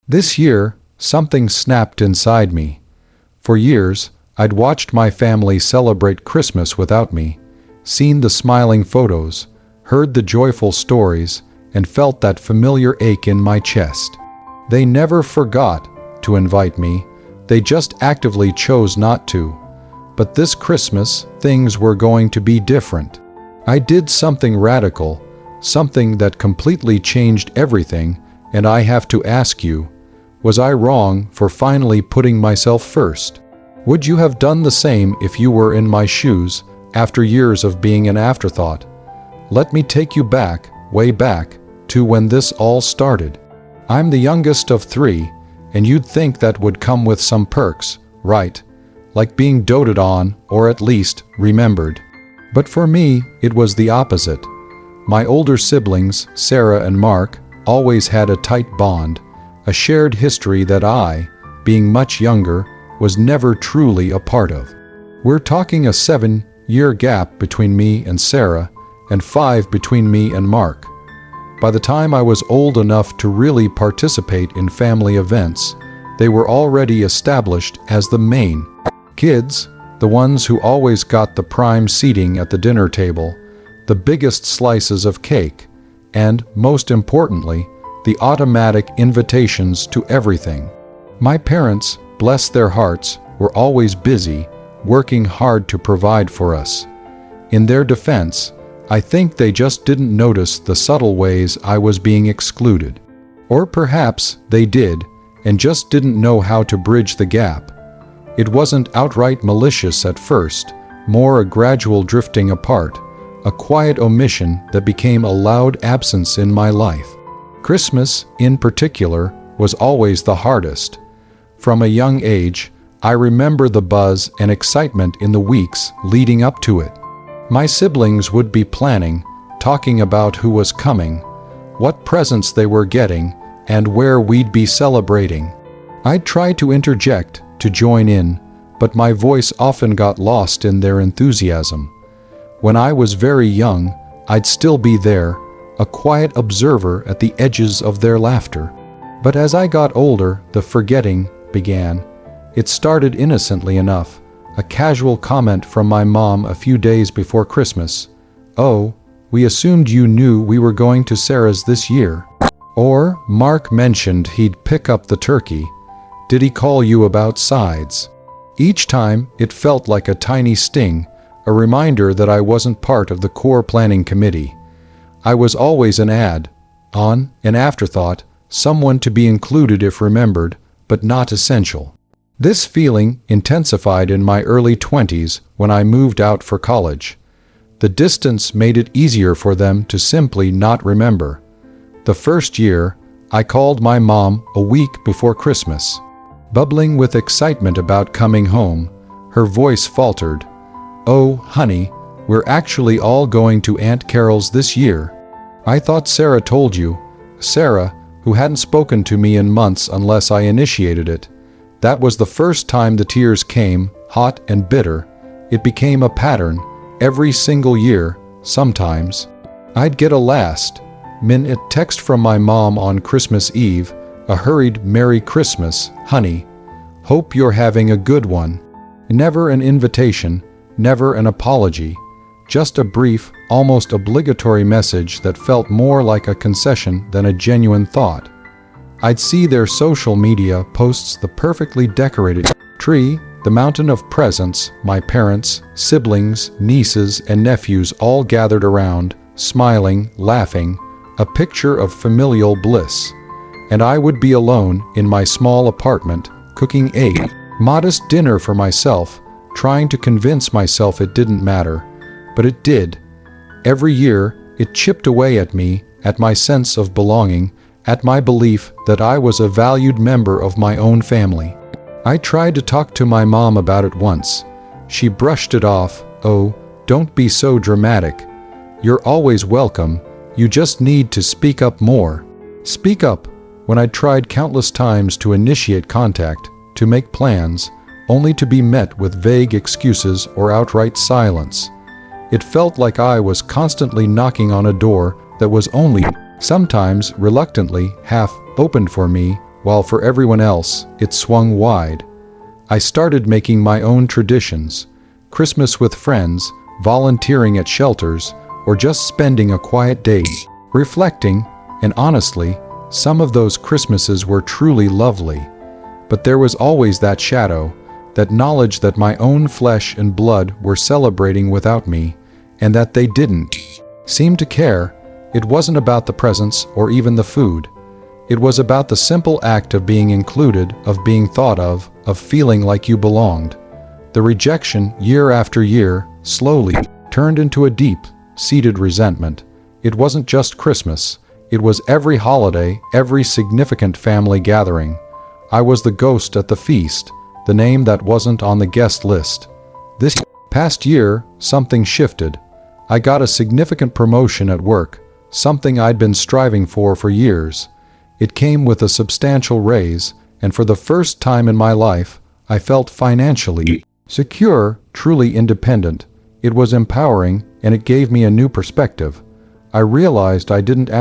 This year, something snapped inside me. For years, I'd watched my family celebrate Christmas without me, seen the smiling photos, heard the joyful stories, and felt that familiar ache in my chest. They never forgot to invite me, they just actively chose not to. But this Christmas, things were going to be different. I did something radical, something that completely changed everything, and I have to ask you, was I wrong for finally putting myself first? Would you have done the same if you were in my shoes, after years of being an afterthought? Let me take you back, way back, to when this all started. I'm the youngest of 3, and you'd think that would come with some perks, right? Like being doted on, or at least remembered. But for me, it was the opposite. My older siblings, Sarah and Mark, always had a tight bond, a shared history that I, being much younger, was never truly a part of. We're talking a 7-year gap between me and Sarah, and 5 between me and Mark. By the time I was old enough to really participate in family events, they were already established as the main kids, the ones who always got the prime seating at the dinner table, the biggest slices of cake, and, most importantly, the automatic invitations to everything. My parents, bless their hearts, were always busy, working hard to provide for us. In their defense, I think they just didn't notice the subtle ways I was being excluded. Or perhaps they did, and just didn't know how to bridge the gap. It wasn't outright malicious at first, more a gradual drifting apart, a quiet omission that became a loud absence in my life. Christmas, in particular, was always the hardest. From a young age, I remember the buzz and excitement in the weeks leading up to it. My siblings would be planning, talking about who was coming, what presents they were getting, and where we'd be celebrating. I'd try to interject, to join in, but my voice often got lost in their enthusiasm. When I was very young, I'd still be there, a quiet observer at the edges of their laughter. But as I got older, the forgetting began. It started innocently enough, a casual comment from my mom a few days before Christmas. "Oh, we assumed you knew we were going to Sarah's this year." Or Mark mentioned he'd pick up the turkey. "Did he call you about sides?" Each time, it felt like a tiny sting, a reminder that I wasn't part of the core planning committee. I was always an add-on, an afterthought, someone to be included if remembered, but not essential. This feeling intensified in my early 20s when I moved out for college. The distance made it easier for them to simply not remember. The first year, I called my mom a week before Christmas. Bubbling with excitement about coming home, her voice faltered. "Oh, honey, we're actually all going to Aunt Carol's this year. I thought Sarah told you." Sarah, who hadn't spoken to me in months unless I initiated it. That was the first time the tears came, hot and bitter. It became a pattern, every single year, sometimes. I'd get a last-minute text from my mom on Christmas Eve, a hurried "Merry Christmas, honey. Hope you're having a good one." Never an invitation, never an apology. Just a brief, almost obligatory message that felt more like a concession than a genuine thought. I'd see their social media posts, the perfectly decorated tree, the mountain of presents, my parents, siblings, nieces, and nephews all gathered around, smiling, laughing, a picture of familial bliss. And I would be alone in my small apartment, cooking a modest dinner for myself, trying to convince myself it didn't matter. But it did. Every year, it chipped away at me, at my sense of belonging, at my belief that I was a valued member of my own family. I tried to talk to my mom about it once. She brushed it off. "Oh, don't be so dramatic. You're always welcome. You just need to speak up more." Speak up, when I tried countless times to initiate contact, to make plans, only to be met with vague excuses or outright silence. It felt like I was constantly knocking on a door that was only, sometimes reluctantly, half opened for me, while for everyone else, it swung wide. I started making my own traditions: Christmas with friends, volunteering at shelters, or just spending a quiet day reflecting, and honestly, some of those Christmases were truly lovely. But there was always that shadow, that knowledge that my own flesh and blood were celebrating without me, and that they didn't seem to care. It wasn't about the presents or even the food. It was about the simple act of being included, of being thought of feeling like you belonged. The rejection, year after year, slowly turned into a deep-seated resentment. It wasn't just Christmas. It was every holiday, every significant family gathering. I was the ghost at the feast, the name that wasn't on the guest list. This past year, something shifted. I got a significant promotion at work, something I'd been striving for years. It came with a substantial raise, and for the first time in my life, I felt financially secure, truly independent. It was empowering, and it gave me a new perspective. I realized I didn't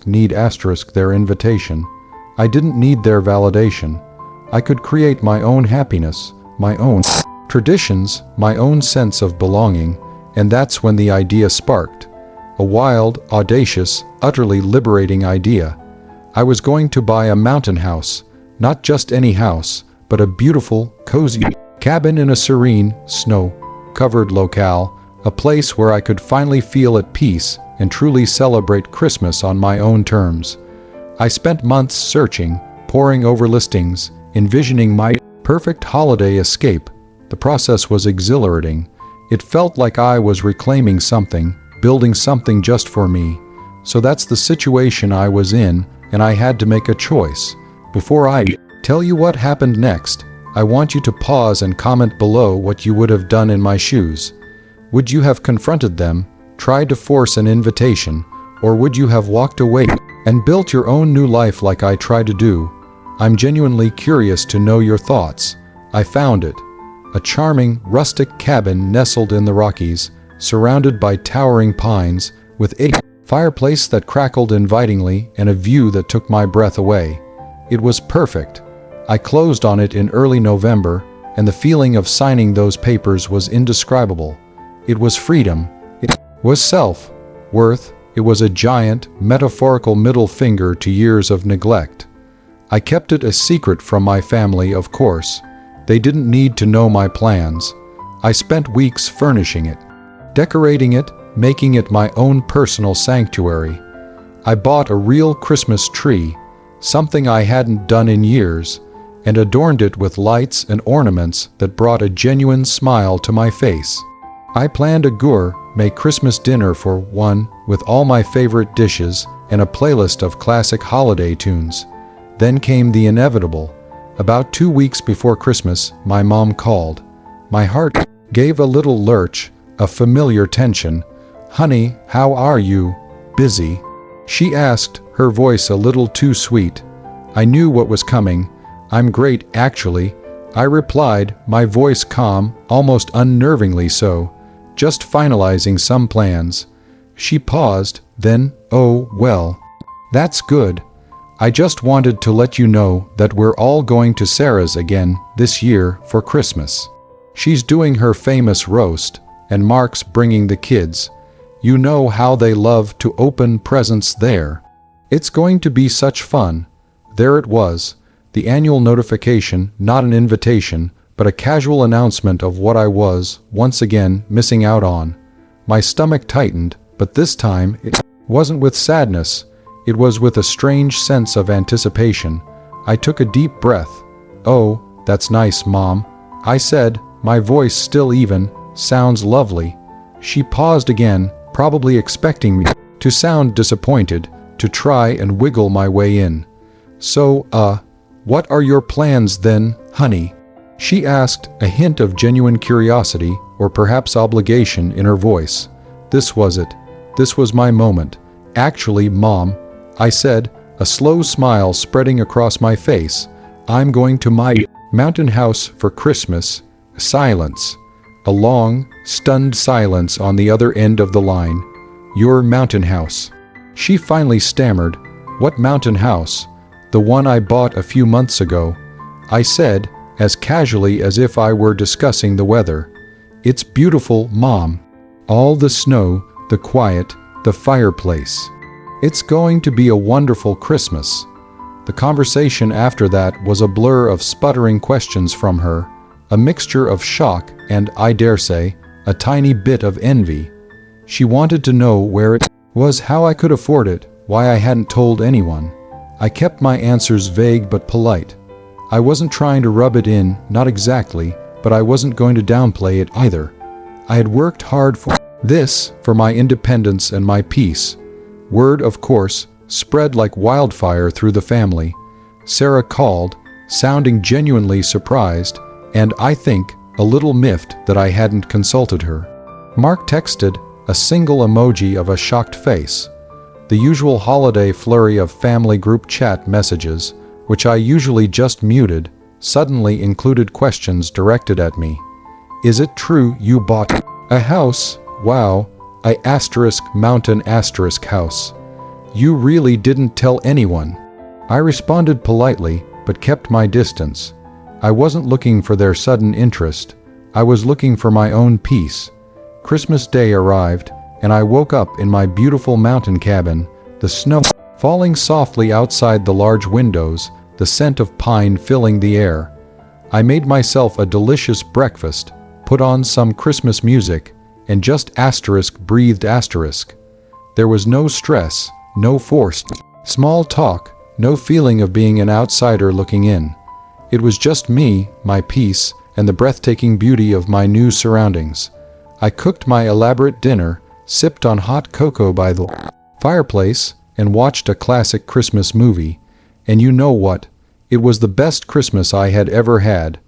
need their invitation. I didn't need their validation. I could create my own happiness, my own traditions, my own sense of belonging, and that's when the idea sparked. A wild, audacious, utterly liberating idea. I was going to buy a mountain house, not just any house, but a beautiful, cozy cabin in a serene, snow-covered locale, a place where I could finally feel at peace and truly celebrate Christmas on my own terms. I spent months searching, poring over listings, envisioning my perfect holiday escape. The process was exhilarating. It felt like I was reclaiming something, building something just for me. So that's the situation I was in, and I had to make a choice. Before I tell you what happened next, I want you to pause and comment below what you would have done in my shoes. Would you have confronted them, tried to force an invitation, or would you have walked away and built your own new life like I tried to do? I'm genuinely curious to know your thoughts. I found it. A charming, rustic cabin nestled in the Rockies, surrounded by towering pines, with a fireplace that crackled invitingly and a view that took my breath away. It was perfect. I closed on it in early November, and the feeling of signing those papers was indescribable. It was freedom. It was self-worth. It was a giant, metaphorical middle finger to years of neglect. I kept it a secret from my family, of course. They didn't need to know my plans. I spent weeks furnishing it, decorating it, making it my own personal sanctuary. I bought a real Christmas tree, something I hadn't done in years, and adorned it with lights and ornaments that brought a genuine smile to my face. I planned a gourmet Christmas dinner for one, with all my favorite dishes and a playlist of classic holiday tunes. Then came the inevitable. About 2 weeks before Christmas, my mom called. My heart gave a little lurch, a familiar tension. "Honey, how are you? Busy?" she asked, her voice a little too sweet. I knew what was coming. "I'm great, actually," I replied, my voice calm, almost unnervingly so. "Just finalizing some plans." She paused, then, "Oh, well, that's good. I just wanted to let you know that we're all going to Sarah's again this year for Christmas. She's doing her famous roast, and Mark's bringing the kids. You know how they love to open presents there. It's going to be such fun." There it was, the annual notification, not an invitation, but a casual announcement of what I was, once again, missing out on. My stomach tightened, but this time it wasn't with sadness. It was with a strange sense of anticipation. I took a deep breath. "Oh, that's nice, Mom," I said, my voice still even. "Sounds lovely." She paused again, probably expecting me to sound disappointed, to try and wiggle my way in. "So, what are your plans then, honey?" she asked, a hint of genuine curiosity, or perhaps obligation, in her voice. This was it. This was my moment. "Actually, Mom," I said, a slow smile spreading across my face, "I'm going to my mountain house for Christmas." Silence. A long, stunned silence on the other end of the line. "Your mountain house." She finally stammered. "What mountain house?" the one I bought a few months ago," I said, as casually as if I were discussing the weather. "It's beautiful, Mom. All the snow, the quiet, the fireplace. It's going to be a wonderful Christmas." The conversation after that was a blur of sputtering questions from her, a mixture of shock and, I dare say, a tiny bit of envy. She wanted to know where it was, how I could afford it, why I hadn't told anyone. I kept my answers vague but polite. I wasn't trying to rub it in, not exactly, but I wasn't going to downplay it either. I had worked hard for this, for my independence and my peace. Word, of course, spread like wildfire through the family. Sarah called, sounding genuinely surprised, and I think a little miffed that I hadn't consulted her. Mark texted, a single emoji of a shocked face. The usual holiday flurry of family group chat messages, which I usually just muted, suddenly included questions directed at me. "Is it true you bought a house? Wow, mountain house. You really didn't tell anyone?" I responded politely, but kept my distance. I wasn't looking for their sudden interest. I was looking for my own peace. Christmas Day arrived, and I woke up in my beautiful mountain cabin, the snow falling softly outside the large windows, the scent of pine filling the air. I made myself a delicious breakfast, put on some Christmas music, and just breathed. There was no stress, no forced small talk, no feeling of being an outsider looking in. It was just me, my peace, and the breathtaking beauty of my new surroundings. I cooked my elaborate dinner, sipped on hot cocoa by the fireplace, and watched a classic Christmas movie. And you know what? It was the best Christmas I had ever had.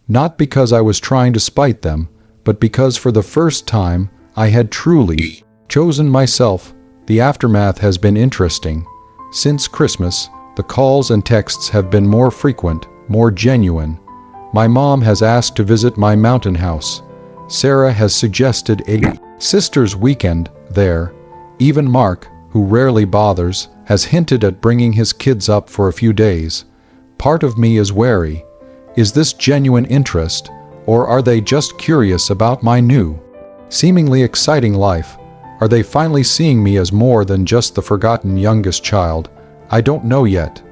Not because I was trying to spite them, but because for the first time, I had truly chosen myself. The aftermath has been interesting. Since Christmas, the calls and texts have been more frequent, more genuine. My mom has asked to visit my mountain house. Sarah has suggested a sister's weekend there. Even Mark, who rarely bothers, has hinted at bringing his kids up for a few days. Part of me is wary. Is this genuine interest, or are they just curious about my new, seemingly exciting life? Are they finally seeing me as more than just the forgotten youngest child? I don't know yet.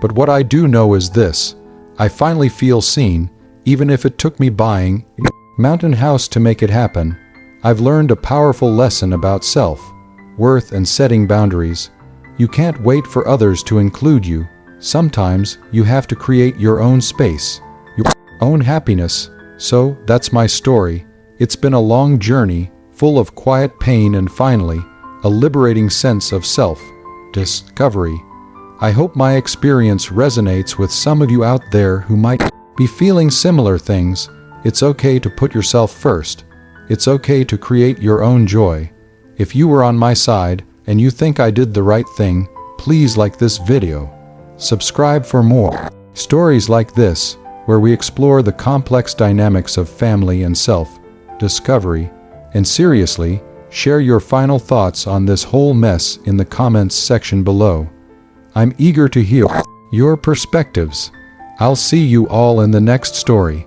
But what I do know is this: I finally feel seen, even if it took me buying a mountain house to make it happen. I've learned a powerful lesson about self, worth, and setting boundaries. You can't wait for others to include you. Sometimes you have to create your own space, your own happiness. So that's my story. It's been a long journey, full of quiet pain and finally, a liberating sense of self-discovery. I hope my experience resonates with some of you out there who might be feeling similar things. It's okay to put yourself first. It's okay to create your own joy. If you were on my side and you think I did the right thing, please like this video. Subscribe for more stories like this, where we explore the complex dynamics of family and self-discovery. And seriously, share your final thoughts on this whole mess in the comments section below. I'm eager to hear your perspectives. I'll see you all in the next story.